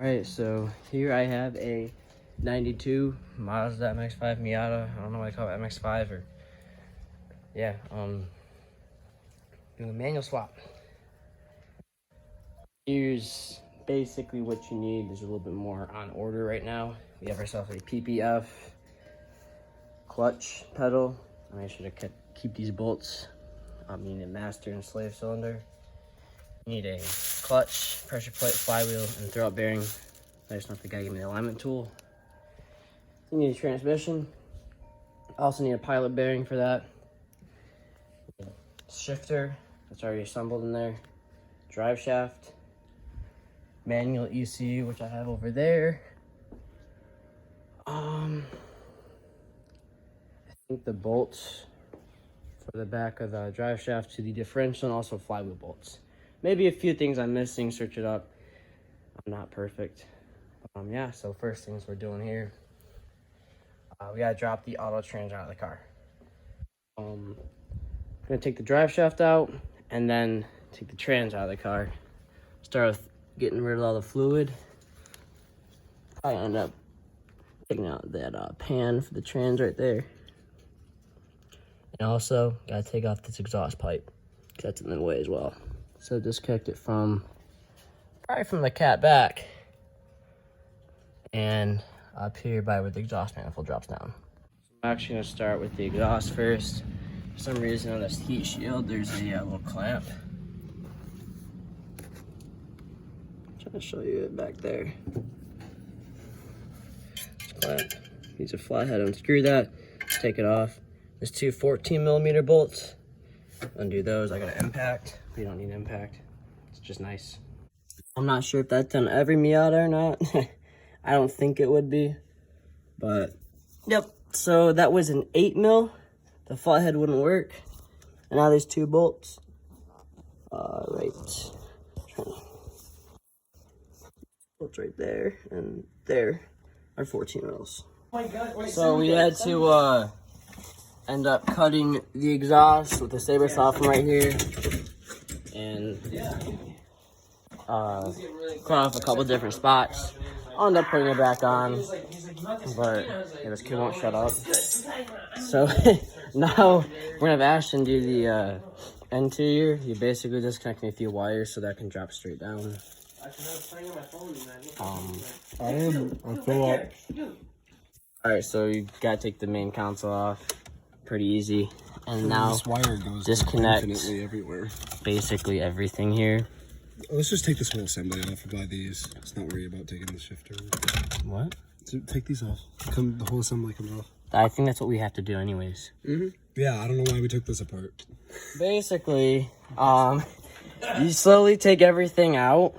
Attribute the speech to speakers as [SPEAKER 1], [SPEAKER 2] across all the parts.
[SPEAKER 1] Alright, so here I have a 92 Mazda MX-5 Miata. I don't know why I call it MX-5 or... Yeah, doing a manual swap. Here's basically what you need. There's a little bit more on order right now. We have ourselves a PPF clutch pedal. I made sure to keep these bolts. You need a master and slave cylinder. You need a clutch, pressure plate, flywheel, and throwout bearing. I just want the guy give me the alignment tool. You need a transmission. I also need a pilot bearing for that. Shifter, that's already assembled in there. Drive shaft. Manual ECU, which I have over there. I think the bolts for the back of the drive shaft to the differential, and also flywheel bolts. Maybe a few things I'm missing, search it up. I'm not perfect. Yeah, so first things we're doing here, we gotta drop the auto trans out of the car. I'm gonna take the drive shaft out and then take the trans out of the car. Start with getting rid of all the fluid. I end up taking out that pan for the trans right there. And also gotta take off this exhaust pipe, because that's in the way as well. So disconnect it probably from the cat back and up here by where the exhaust manifold drops down. I'm actually gonna start with the exhaust first. For some reason on this heat shield, there's a little clamp. I'm trying to show you it back there. This clamp needs a flathead. Unscrew that, take it off. There's two 14mm bolts. Undo those. I got an impact. We don't need impact. It's just nice. I'm not sure if that's on every Miata or not. I don't think it would be, but yep. So that was an 8mm. The flathead wouldn't work, and now there's two bolts. Bolts right there and there are 14mm. So we had to end up cutting the exhaust with the saber saw from right here, and cut off a couple different spots. I'll end up putting it back on, but yeah, this kid won't shut up. So now we're gonna have Ashton do the interior. You basically disconnecting a few wires so that can drop straight down. Alright, so you gotta take the main console off. Pretty easy. And now
[SPEAKER 2] this wire goes
[SPEAKER 1] disconnect
[SPEAKER 2] everywhere.
[SPEAKER 1] Basically everything here.
[SPEAKER 2] Let's just take this whole assembly off and buy these. Let's not worry about taking the shifter.
[SPEAKER 1] What?
[SPEAKER 2] So take these off. The whole assembly comes off.
[SPEAKER 1] I think that's what we have to do anyways.
[SPEAKER 2] Yeah, I don't know why we took this apart.
[SPEAKER 1] Basically, you slowly take everything out.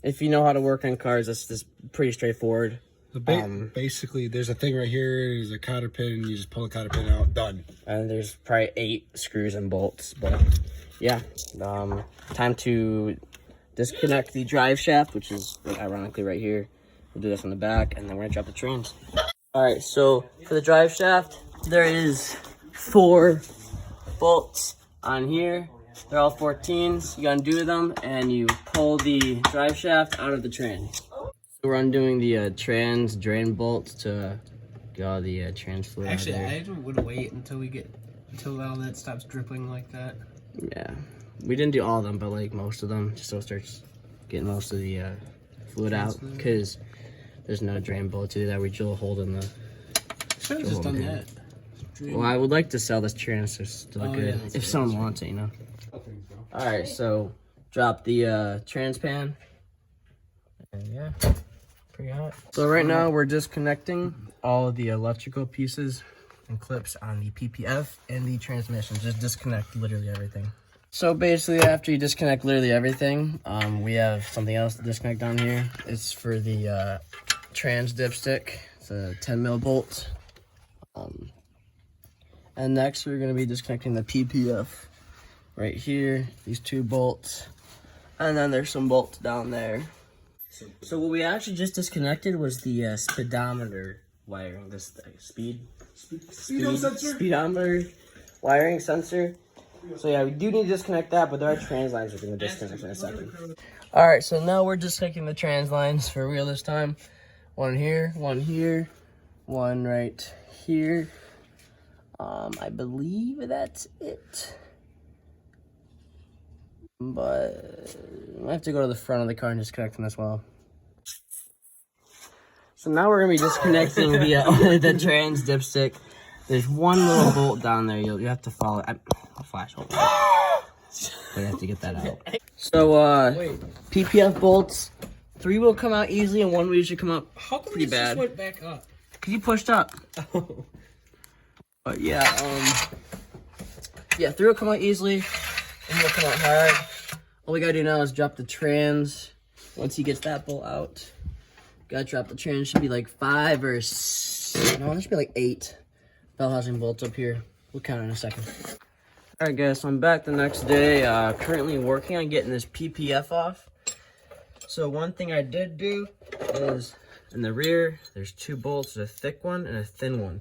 [SPEAKER 1] If you know how to work on cars, that's pretty straightforward.
[SPEAKER 2] Basically, there's a thing right here. There's a cotter pin. You just pull the cotter pin out. Done.
[SPEAKER 1] And there's probably 8 screws and bolts. But yeah, time to disconnect the drive shaft, which is ironically right here. We'll do this on the back, and then we're gonna drop the trans. All right, so for the drive shaft, there is 4 bolts on here. They're all 14s. You undo them, and you pull the drive shaft out of the trans. So we're undoing the trans drain bolts to get all the trans fluid out of there.
[SPEAKER 3] Actually, I would wait until all that stops dripping like that.
[SPEAKER 1] Yeah, we didn't do all of them, but like most of them, just so it starts getting most of the fluid out, because there's no drain bolt to do that. We drill a hole in the.
[SPEAKER 3] Should have just done that.
[SPEAKER 1] Well, I would like to sell this trans, so it's still good if someone wants it, you know. All right, so drop the trans pan, and yeah, pretty hot. So right now we're disconnecting all of the electrical pieces and clips on the PPF and the transmission. Just disconnect literally everything. So basically, after you disconnect literally everything, we have something else to disconnect down here. It's for the trans dipstick. It's a 10mm bolt. And next, we're gonna be disconnecting the PPF right here. These 2 bolts, and then there's some bolts down there. So what we actually just disconnected was the speedometer wiring. This speedometer wiring sensor. So yeah, we do need to disconnect that, but there are trans lines we're going to disconnect in a second. All right, so now we're disconnecting the trans lines for real this time. One here, one right here. I believe that's it. But I have to go to the front of the car and disconnect them as well. So now we're gonna be disconnecting the trans dipstick. There's one little bolt down there. You have to follow it. I'll flash over. I have to get that out. So PPF bolts, 3 will come out easily and 1 will usually come out pretty bad.
[SPEAKER 3] Just went back up?
[SPEAKER 1] Cause you pushed up. But yeah, 3 will come out easily and will come out hard. All we gotta do now is drop the trans. Once he gets that bolt out, gotta drop the trans. Should be like 5 or 6. No, there should be like 8 bell housing bolts up here. We'll count in a second. All right, guys, so I'm back the next day. Currently working on getting this PPF off. So one thing I did do is in the rear, there's 2 bolts, a thick one and a thin one.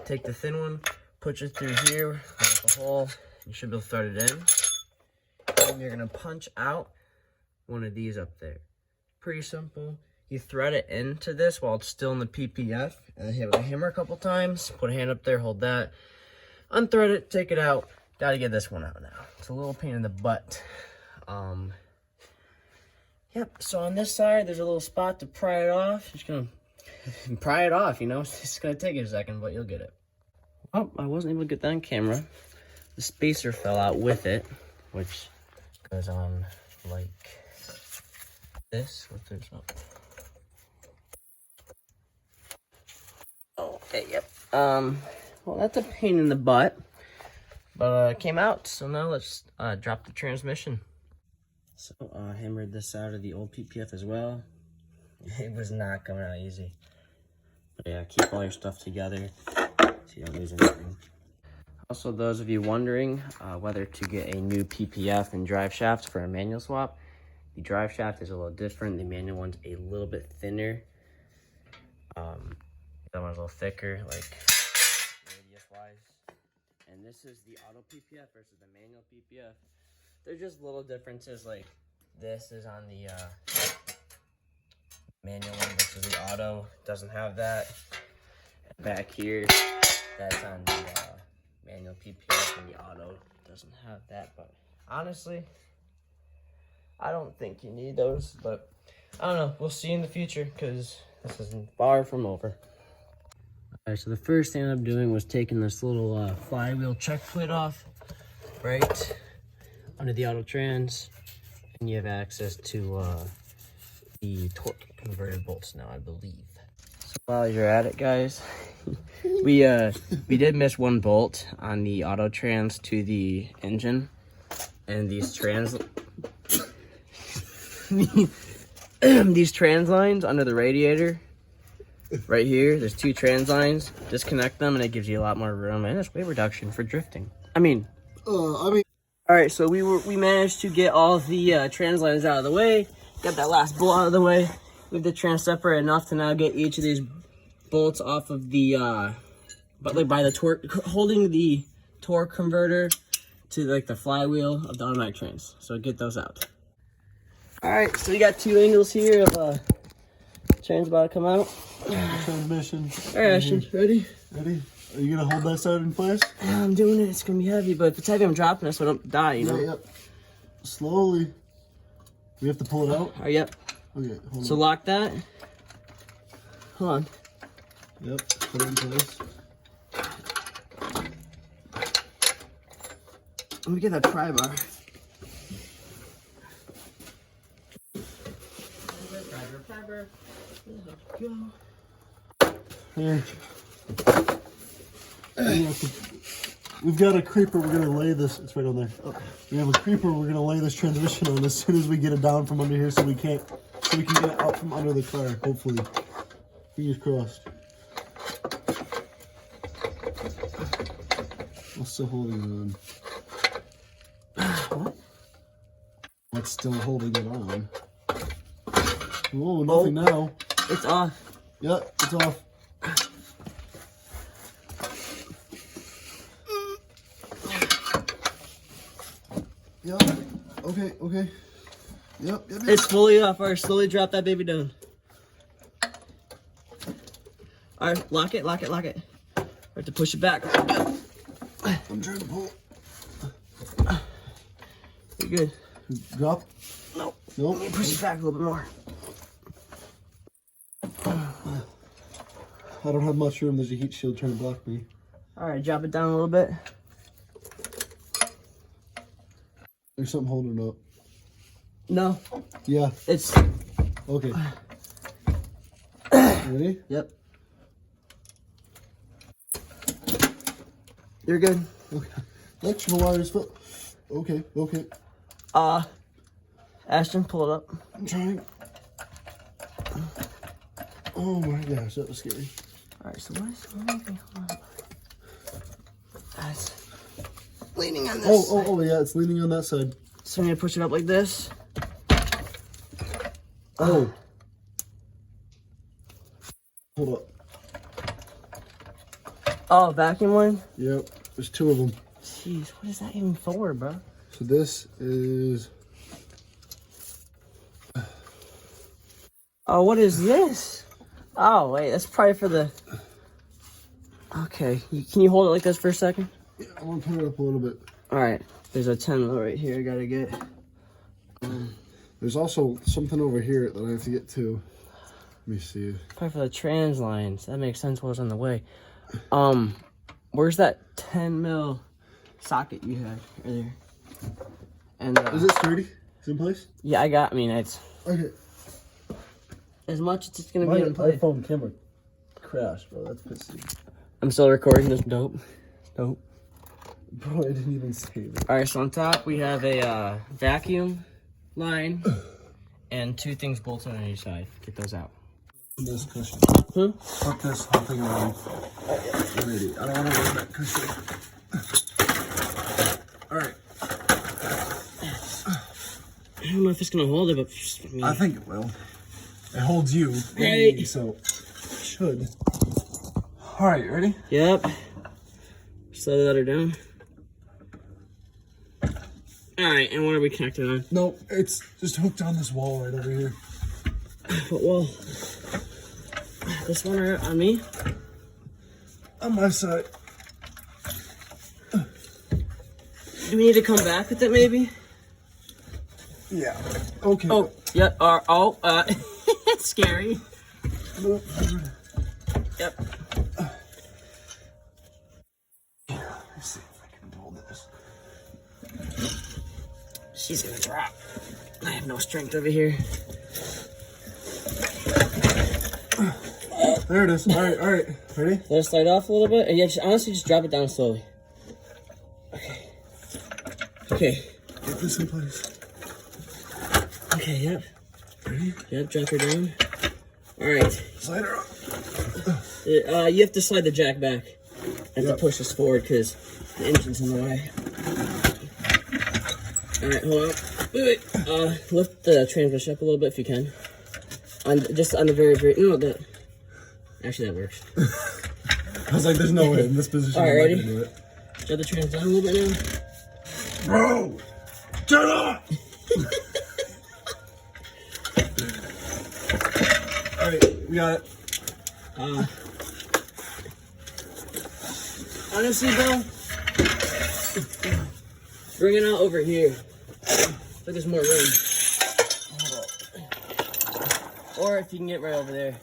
[SPEAKER 1] Take the thin one, push it through here, with a hole. You should be able to thread it in. And you're gonna punch out one of these up there. Pretty simple. You thread it into this while it's still in the PPF, and hit it with a hammer a couple times. Put a hand up there, hold that. Unthread it, take it out. Gotta get this one out now. It's a little pain in the butt. Yep, so on this side, there's a little spot to pry it off. Just gonna pry it off, you know? It's just gonna take you a second, but you'll get it. Oh, I wasn't able to get that on camera. The spacer fell out with it, which goes on like this. What there's up. Okay, yep. Well, that's a pain in the butt, but it came out. So now let's drop the transmission. So hammered this out of the old PPF as well. It was not coming out easy. But yeah, keep all your stuff together so you don't lose anything. Also, those of you wondering whether to get a new PPF and drive shaft for a manual swap, the drive shaft is a little different. The manual one's a little bit thinner. That one's a little thicker, like radius-wise. And this is the auto PPF versus the manual PPF. There's just little differences, like this is on the manual one versus the auto. Doesn't have that. And back here, that's on the manual PPF, and the auto doesn't have that. But honestly, I don't think you need those, but I don't know. We'll see in the future because this is far from over. All right, so the first thing I'm doing was taking this little flywheel check plate off right under the auto trans, and you have access to the torque converter bolts now, I believe. So while you're at it, guys, we did miss 1 bolt on the auto trans to the engine, and these trans these trans lines under the radiator right here, there's 2 trans lines. Disconnect them and it gives you a lot more room, and it's weight reduction for drifting. All right, so we managed to get all the trans lines out of the way. Got that last bolt out of the way. We have the trans separated enough to now get each of these bolts off of the but like by the torque, holding the torque converter to like the flywheel of the automatic trans. So get those out. All right, so we got 2 angles here of trans about to come out.
[SPEAKER 2] Transmission.
[SPEAKER 1] All right, Ashton, ready?
[SPEAKER 2] Ready? Are you gonna hold that side in place?
[SPEAKER 1] Yeah, I'm doing it. It's gonna be heavy, but if it's heavy, I'm dropping it so I don't die, you know?
[SPEAKER 2] Yep. Slowly. We have to pull it out?
[SPEAKER 1] All right, yep.
[SPEAKER 2] Okay, hold
[SPEAKER 1] So
[SPEAKER 2] on.
[SPEAKER 1] lock that. Hold on.
[SPEAKER 2] Yep, put it in place.
[SPEAKER 1] Let me get that pry bar.
[SPEAKER 2] Here. We've got a creeper, we're gonna lay this, it's right on there. Okay. We have a creeper, we're gonna lay this transmission on as soon as we get it down from under here so we can get it out from under the car, hopefully. Fingers crossed. I'm still holding it on.
[SPEAKER 1] What?
[SPEAKER 2] What's still holding it on? Whoa, nothing now.
[SPEAKER 1] It's off.
[SPEAKER 2] Yep, it's off. Yep. Okay. Yep.
[SPEAKER 1] It's fully off. All right, slowly drop that baby down. All right, lock it. I have to push it back.
[SPEAKER 2] I'm trying to pull.
[SPEAKER 1] You're good.
[SPEAKER 2] Drop.
[SPEAKER 1] Nope.
[SPEAKER 2] Nope.
[SPEAKER 1] Push it back a little bit more.
[SPEAKER 2] I don't have much room. There's a heat shield trying to block me.
[SPEAKER 1] All right, drop it down a little bit.
[SPEAKER 2] There's something holding it up.
[SPEAKER 1] No.
[SPEAKER 2] Yeah.
[SPEAKER 1] It's.
[SPEAKER 2] Okay. Ready?
[SPEAKER 1] Yep. You're good.
[SPEAKER 2] Okay. Electrical wires. Okay.
[SPEAKER 1] Ashton, pull it up.
[SPEAKER 2] I'm trying. Oh my gosh, that was scary.
[SPEAKER 1] All right, so what is it? That's leaning on this.
[SPEAKER 2] Oh, yeah, it's leaning on that side.
[SPEAKER 1] So I'm gonna push it up like this.
[SPEAKER 2] Oh. Hold up.
[SPEAKER 1] Oh, vacuum one?
[SPEAKER 2] Yep, there's two of them.
[SPEAKER 1] Jeez, what is that even for, bro?
[SPEAKER 2] So this is...
[SPEAKER 1] Oh, what is this? Oh, wait, that's probably for the... Okay, can you hold it like this for a second?
[SPEAKER 2] Yeah, I want to put it up a little bit.
[SPEAKER 1] All right, there's a 10 mil right here I gotta get.
[SPEAKER 2] There's also something over here that I have to get to. Let me see.
[SPEAKER 1] Probably for the trans lines. That makes sense what was on the way. Where's that 10 mil socket you had earlier? And
[SPEAKER 2] Is it sturdy? Is it in place?
[SPEAKER 1] yeah, I mean, it's
[SPEAKER 2] Okay.
[SPEAKER 1] as much as it's gonna
[SPEAKER 2] My
[SPEAKER 1] be in place.
[SPEAKER 2] iPhone camera crashed, bro. That's pissy.
[SPEAKER 1] I'm still recording this. Dope.
[SPEAKER 2] Bro, I didn't even save it.
[SPEAKER 1] All right, so on top we have a vacuum line and two things bolted on each side. Get those out.
[SPEAKER 2] This cushion.
[SPEAKER 1] Hmm?
[SPEAKER 2] Put this whole thing around. Alrighty. I don't want to lose that cushion. Alright.
[SPEAKER 1] I don't know if it's gonna hold it, but I mean,
[SPEAKER 2] I think it will. It holds you.
[SPEAKER 1] Right.
[SPEAKER 2] So, it should. Alright, you ready?
[SPEAKER 1] yep. Slowly let her down. All right, and what are we connected on?
[SPEAKER 2] No, it's just hooked on this wall right over here.
[SPEAKER 1] What wall? This one or on me?
[SPEAKER 2] On my side.
[SPEAKER 1] Do we need to come back with it maybe?
[SPEAKER 2] Yeah. Okay.
[SPEAKER 1] Oh, yep. It's scary. Yep.
[SPEAKER 2] Let's see if I can hold this.
[SPEAKER 1] She's gonna drop. I have no strength over here.
[SPEAKER 2] There it is. Alright. Ready?
[SPEAKER 1] Let it slide off a little bit. And yeah, honestly, just drop it down slowly. Okay.
[SPEAKER 2] Get this in place.
[SPEAKER 1] Okay, yep.
[SPEAKER 2] Ready?
[SPEAKER 1] Yep, drop her down. Alright.
[SPEAKER 2] Slide her up.
[SPEAKER 1] You have to slide the jack back. I have to push this forward because the engine's in the way. Alright, hold on. Wait. Lift the transmission up a little bit if you can. Just on the very, no, actually that works.
[SPEAKER 2] I was like, there's no way in this position.
[SPEAKER 1] Alright,
[SPEAKER 2] I'm not
[SPEAKER 1] ready?
[SPEAKER 2] gonna do it.
[SPEAKER 1] Shut the trans down a little bit now.
[SPEAKER 2] Bro! Turn on! Alright, we got it.
[SPEAKER 1] Honestly, bro, bring it out over here. But there's more room. Or if you can get right over there.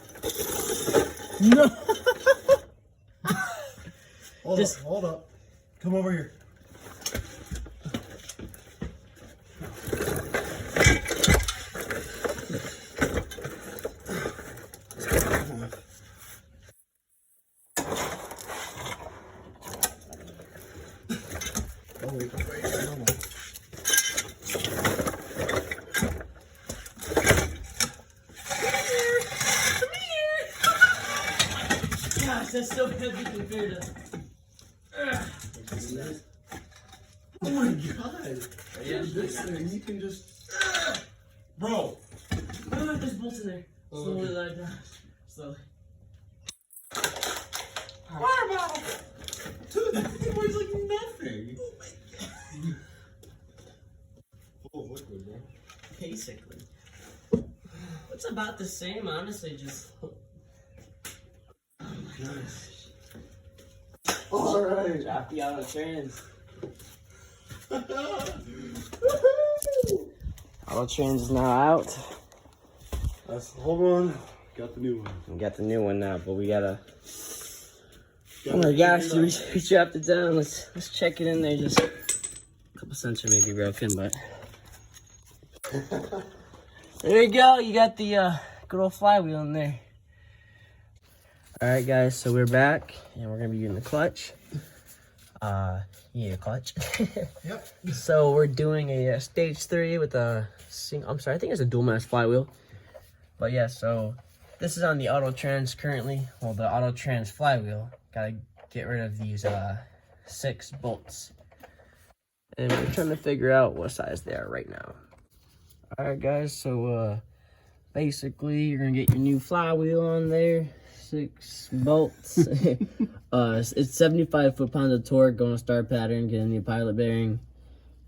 [SPEAKER 2] No! Hold up. Come over here.
[SPEAKER 1] Gosh, that's so heavy compared to.
[SPEAKER 2] Oh my god! This thing, you can just. Bro!
[SPEAKER 1] Oh, there's bolts in there. Slowly let it down. Slowly.
[SPEAKER 2] Water bottle! Dude, that thing weighs like nothing. Oh, liquid, bro.
[SPEAKER 1] basically. It's about the same, honestly, just... Oh my gosh.
[SPEAKER 2] Alright.
[SPEAKER 1] Drop the auto trans. Auto trans is now out.
[SPEAKER 2] Hold on. Got the new one.
[SPEAKER 1] We got the new one now, but we gotta... Oh my gosh, dude, we dropped it down. Let's check it in there. Just a couple sensors may be broken, but... There you go. You got the good old flywheel in there. Alright guys, so we're back and we're gonna be using the clutch. You need a clutch.
[SPEAKER 2] Yep.
[SPEAKER 1] So we're doing a stage 3 with a I'm sorry, I think it's a dual mass flywheel. But yeah, so this is on the auto trans currently. Well, the auto trans flywheel. Gotta get rid of these 6 bolts. And we're trying to figure out what size they are right now. Alright guys, so basically you're gonna get your new flywheel on there. 6 bolts. It's 75 foot-pounds of torque, going to star pattern, getting the pilot bearing,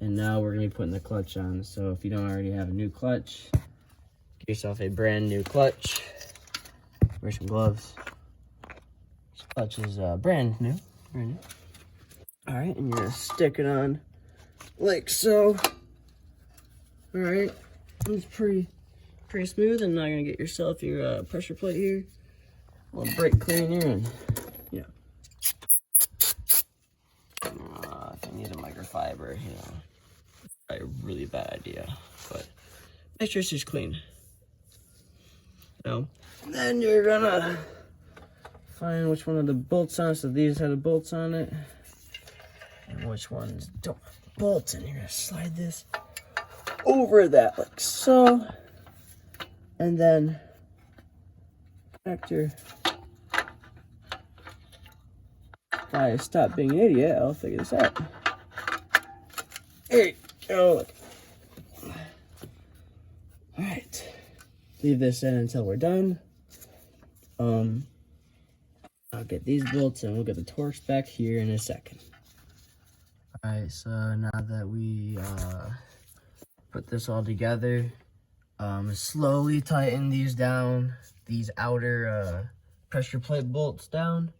[SPEAKER 1] and now we're gonna be putting the clutch on. So if you don't already have a new clutch, get yourself a brand new clutch. Wear some gloves. This clutch is brand new. All right, and you're gonna stick it on like so. All right, it's pretty smooth. And now you're gonna get yourself your pressure plate here. A little brake cleaner and yeah. If you need a microfiber, you know, probably a really bad idea, but make sure it's just clean. You know, then you're gonna find which one of the bolts on. So these have the bolts on it, and which ones don't have bolts. And you're gonna slide this over that like so, and then connector. If I stop being an idiot, I'll figure this out. There you go. Look. Alright. Leave this in until we're done. I'll get these bolts and we'll get the Torx back here in a second. Alright, so now that we put this all together, slowly tighten these down, these outer pressure plate bolts down.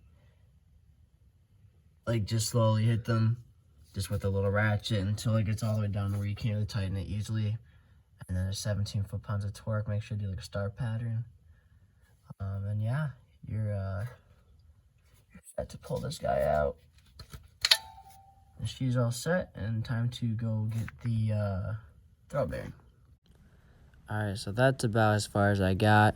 [SPEAKER 1] Like, just slowly hit them, just with a little ratchet until it gets all the way down to where you can't really tighten it easily. And then there's 17 foot-pounds of torque. Make sure you do like a star pattern. And yeah, you're set to pull this guy out. The shoe's all set, and time to go get the throw bearing. All right, so that's about as far as I got.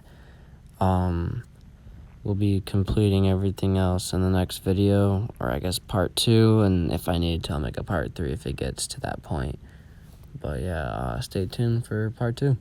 [SPEAKER 1] We'll be completing everything else in the next video, or I guess part 2, and if I need to, I'll make a part 3 if it gets to that point. But yeah, stay tuned for part 2.